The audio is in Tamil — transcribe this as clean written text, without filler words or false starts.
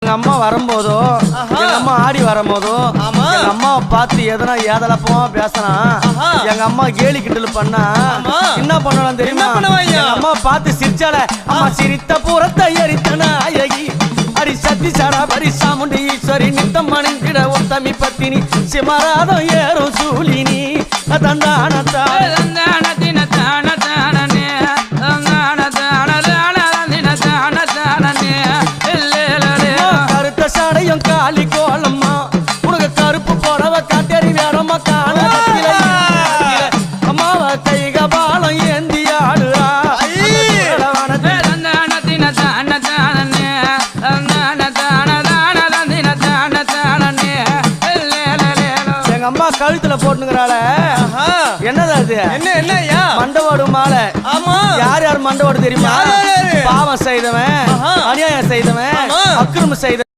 எங்க அம்மா வரும்போதோ எங்க அம்மா ஆடி வரும்போதோ எங்க அம்மாவை பார்த்து எதனா ஏதலப்பமா பேசினா எங்க அம்மா கேலி கிண்டல் பண்ணா என்ன பண்ணலாம் தெரியுமா? எங்க அம்மா பார்த்து சிரிச்சால அம்மா சிரித்த பூரத்தை எரித்தன அழகி அடி சத்தி சாரா பரிசாமுண்டி ஈஸ்வரி நித்தம் மணிக்கிட ஒத்தமி பத்தினி சிமராதம் ஏறும் சூலினி தந்தானத்தா சாடையும் காலி கோலம்மா உனக்கு கருப்பு போறவ காட்டேரி வேறம்மா காண அம்மாவ கைக பாலம் ஏந்தி ஆடுறா எங்க அம்மா கழுத்துல போட்டுங்கிறாள என்னது அது? என்ன மண்டவோடு மாலை. யார் யார் மண்டவோடு தெரியுமா? பாவம் செய்தவன், அநியாயம் செய்தவன், அக்கிரமம் செய்தவன்.